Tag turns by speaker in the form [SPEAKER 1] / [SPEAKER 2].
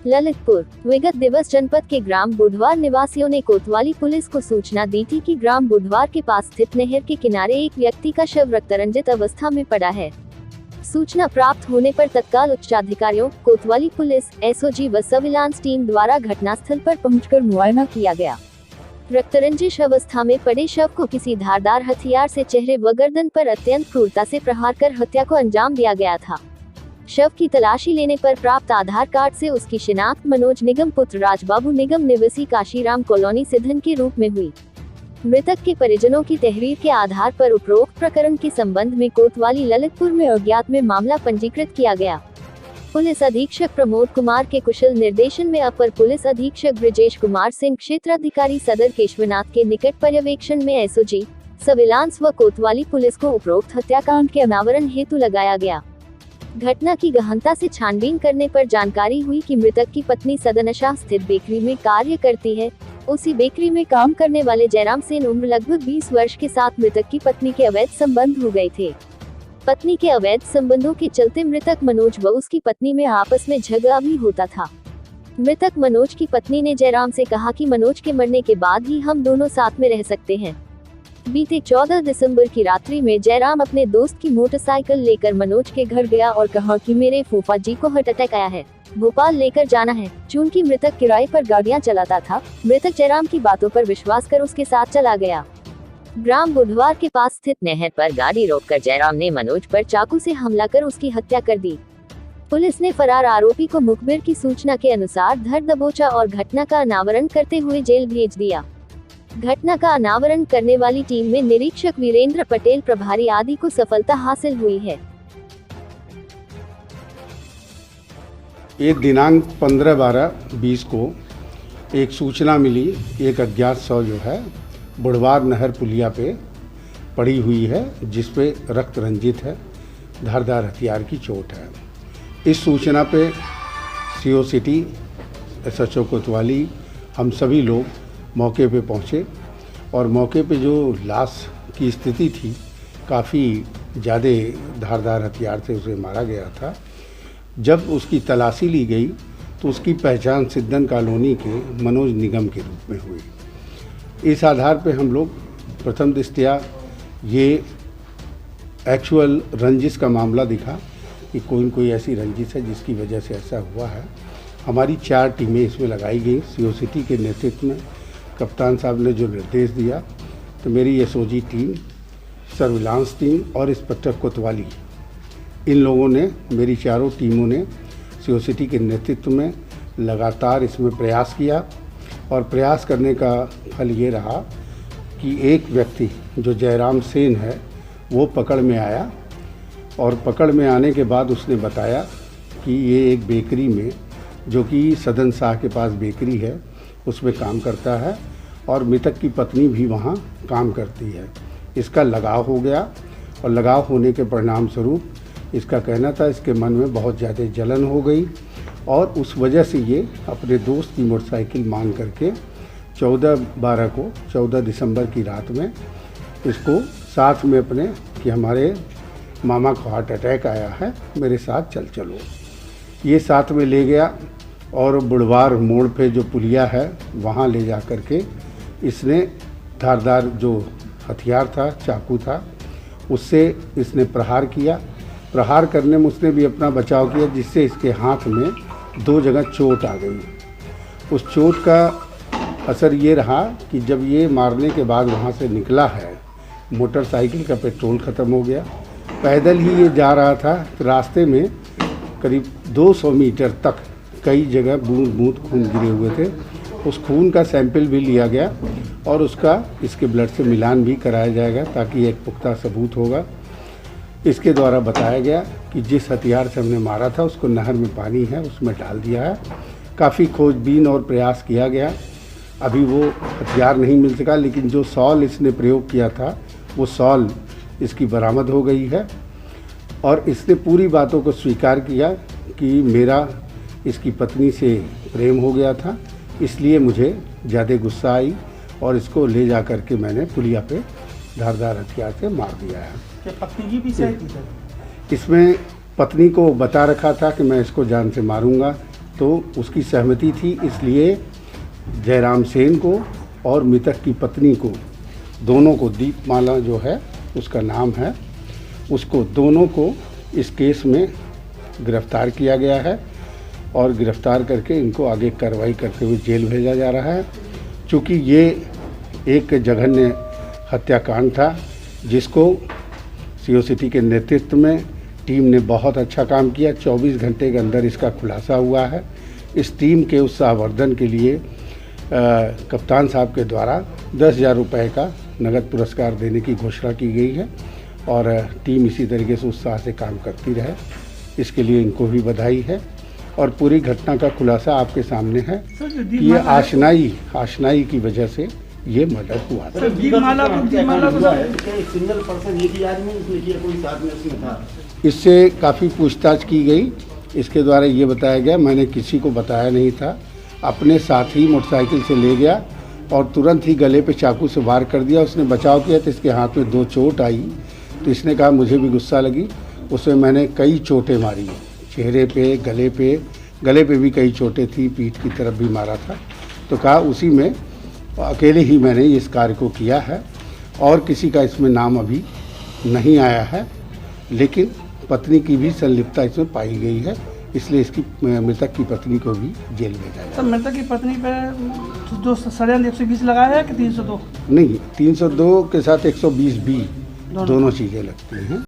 [SPEAKER 1] ललितपुर। विगत दिवस जनपद के ग्राम बुधवार निवासियों ने कोतवाली पुलिस को सूचना दी थी कि ग्राम बुधवार के पास स्थित नहर के किनारे एक व्यक्ति का शव रक्तरंजित अवस्था में पड़ा है। सूचना प्राप्त होने पर तत्काल उच्चाधिकारियों, कोतवाली पुलिस, एसओजी व सर्विलांस टीम द्वारा घटनास्थल पर पहुंचकर मुआयना किया गया। रक्तरंजित अवस्था में पड़े शव को किसी धारदार हथियार से चेहरे व गर्दन पर अत्यंत क्रूरता से प्रहार कर हत्या को अंजाम दिया गया था। शव की तलाशी लेने पर प्राप्त आधार कार्ड से उसकी शिनाख्त मनोज निगम पुत्र राजबाबू निगम निवासी काशीराम कॉलोनी सिद्धन के रूप में हुई। मृतक के परिजनों की तहरीर के आधार पर उपरोक्त प्रकरण के संबंध में कोतवाली ललितपुर में अज्ञात में मामला पंजीकृत किया गया। पुलिस अधीक्षक प्रमोद कुमार के कुशल निर्देशन में अपर पुलिस अधीक्षक ब्रिजेश कुमार सिंह, क्षेत्राधिकारी सदर केशवनाथ के निकट पर्यवेक्षण में एसओजी, सर्विलांस व कोतवाली पुलिस को उपरोक्त हत्याकांड के अनावरण हेतु लगाया गया। घटना की गहनता से छानबीन करने पर जानकारी हुई कि मृतक की पत्नी सदनशाह स्थित बेकरी में कार्य करती है। उसी बेकरी में काम करने वाले जयराम सेन उम्र लगभग 20 वर्ष के साथ मृतक की पत्नी के अवैध संबंध हो गए थे। पत्नी के अवैध संबंधों के चलते मृतक मनोज व उसकी पत्नी में आपस में झगड़ा भी होता था। मृतक मनोज की पत्नी ने जयराम से कहा कि मनोज के मरने के बाद ही हम दोनों साथ में रह सकते हैं। बीते 14 दिसंबर की रात्रि में जयराम अपने दोस्त की मोटरसाइकिल लेकर मनोज के घर गया और कहा कि मेरे फूफा जी को हार्ट अटैक आया है, भोपाल लेकर जाना है। चूंकि मृतक किराए पर गाड़ियां चलाता था, मृतक जयराम की बातों पर विश्वास कर उसके साथ चला गया। ग्राम बुधवार के पास स्थित नहर पर गाड़ी रोककर जयराम ने मनोज पर चाकू से हमला कर उसकी हत्या कर दी। पुलिस ने फरार आरोपी को मुखबिर की सूचना के अनुसार धर दबोचा और घटना का अनावरण करते हुए जेल भेज दिया। घटना का अनावरण करने वाली टीम में निरीक्षक वीरेंद्र पटेल प्रभारी आदि को सफलता हासिल हुई है।
[SPEAKER 2] एक दिनांक 15/12/20 को एक सूचना मिली, एक अज्ञात शव जो है बुधवार नहर पुलिया पे पड़ी हुई है, जिस पे रक्त रंजित है, धारदार हथियार की चोट है। इस सूचना पे सीओ सिटी, एसएचओ कोतवाली, हम सभी लोग मौके पे पहुँचे और मौके पे जो लाश की स्थिति थी, काफ़ी ज़्यादा धारदार हथियार से उसे मारा गया था। जब उसकी तलाशी ली गई तो उसकी पहचान सिद्धन कॉलोनी के मनोज निगम के रूप में हुई। इस आधार पे हम लोग प्रथम दृष्टया ये एक्चुअल रंजिश का मामला दिखा कि कोई न कोई ऐसी रंजिश है जिसकी वजह से ऐसा हुआ है। हमारी 4 टीमें इसमें लगाई गई। सीओ सिटी के नेतृत्व में कप्तान साहब ने जो निर्देश दिया, तो मेरी एसओजी टीम, सर्विलांस टीम और इंस्पेक्टर कोतवाली, इन लोगों ने, मेरी चारों टीमों ने सीओ सिटी के नेतृत्व में लगातार इसमें प्रयास किया और प्रयास करने का फल ये रहा कि एक व्यक्ति जो जयराम सेन है वो पकड़ में आया और पकड़ में आने के बाद उसने बताया कि ये एक बेकरी में, जो कि सदन शाह के पास बेकरी है, उसमें काम करता है और मृतक की पत्नी भी वहाँ काम करती है। इसका लगाव हो गया और लगाव होने के परिणाम स्वरूप इसका कहना था इसके मन में बहुत ज़्यादा जलन हो गई और उस वजह से ये अपने दोस्त की मोटरसाइकिल मांग करके 14 दिसंबर की रात में इसको साथ में अपने कि हमारे मामा को हार्ट अटैक आया है, मेरे साथ चलो, ये साथ में ले गया और बुधवार मोड़ पे जो पुलिया है वहाँ ले जा कर के इसने धारदार जो हथियार था, चाकू था, उससे इसने प्रहार किया। प्रहार करने में उसने भी अपना बचाव किया, जिससे इसके हाथ में 2 जगह चोट आ गई। उस चोट का असर ये रहा कि जब ये मारने के बाद वहाँ से निकला है, मोटरसाइकिल का पेट्रोल ख़त्म हो गया। पैदल ही ये जा रहा था, रास्ते में करीब 200 मीटर तक कई जगह बूंद बूंद खून गिरे हुए थे। उस खून का सैंपल भी लिया गया और उसका इसके ब्लड से मिलान भी कराया जाएगा, ताकि एक पुख्ता सबूत होगा। इसके द्वारा बताया गया कि जिस हथियार से हमने मारा था उसको नहर में पानी है, उसमें डाल दिया है। काफ़ी खोजबीन और प्रयास किया गया, अभी वो हथियार नहीं मिल सका, लेकिन जो सॉल इसने प्रयोग किया था वो सॉल इसकी बरामद हो गई है और इसने पूरी बातों को स्वीकार किया कि मेरा इसकी पत्नी से प्रेम हो गया था, इसलिए मुझे ज़्यादा गुस्सा आई और इसको ले जा कर के मैंने पुलिया पे धारदार हथियार से मार दिया है।
[SPEAKER 3] क्या पत्नी की भी सही थी?
[SPEAKER 2] इसमें पत्नी को बता रखा था कि मैं इसको जान से मारूंगा, तो उसकी सहमति थी, इसलिए जयराम सेन को और मृतक की पत्नी को, दोनों को, दीपमाला जो है उसका नाम है, उसको दोनों को इस केस में गिरफ्तार किया गया है और गिरफ्तार करके इनको आगे कार्रवाई करते हुए जेल भेजा जा रहा है। चूँकि ये एक जघन्य हत्याकांड था जिसको सीओ सिटी के नेतृत्व में टीम ने बहुत अच्छा काम किया। 24 घंटे के अंदर इसका खुलासा हुआ है। इस टीम के उत्साहवर्धन के लिए कप्तान साहब के द्वारा 10,000 रुपये का नगद पुरस्कार देने की घोषणा की गई है और टीम इसी तरीके से उत्साह से काम करती रहे, इसके लिए इनको भी बधाई है। और पूरी घटना का खुलासा आपके सामने है कि ये आशनाई की वजह से ये मर्डर हुआ था।
[SPEAKER 3] सिंगल पर्सन एक ही आदमी उसने किया, कोई साथ में उसमें था?
[SPEAKER 2] इससे काफ़ी पूछताछ की गई। इसके द्वारा ये बताया गया, मैंने किसी को बताया नहीं था, अपने साथ ही मोटरसाइकिल से ले गया और तुरंत ही गले पे चाकू से वार कर दिया। उसने बचाव किया तो इसके हाथ में 2 चोट आई, तो इसने कहा मुझे भी गुस्सा लगी, उसमें मैंने कई चोटें मारी, चेहरे पे, गले पे भी कई चोटें थी, पीठ की तरफ भी मारा था। तो कहा उसी में अकेले ही मैंने इस कार्य को किया है और किसी का इसमें नाम अभी नहीं आया है, लेकिन पत्नी की भी संलिप्तता इसमें पाई गई है, इसलिए इसकी मृतक की पत्नी को भी जेल भेजा गया।
[SPEAKER 4] सर, मृतक की पत्नी पे जो षड्यंत्र 120 लगाया है कि 302?
[SPEAKER 2] नहीं, 302 के साथ 120 भी दोनों चीज़ें लगती हैं।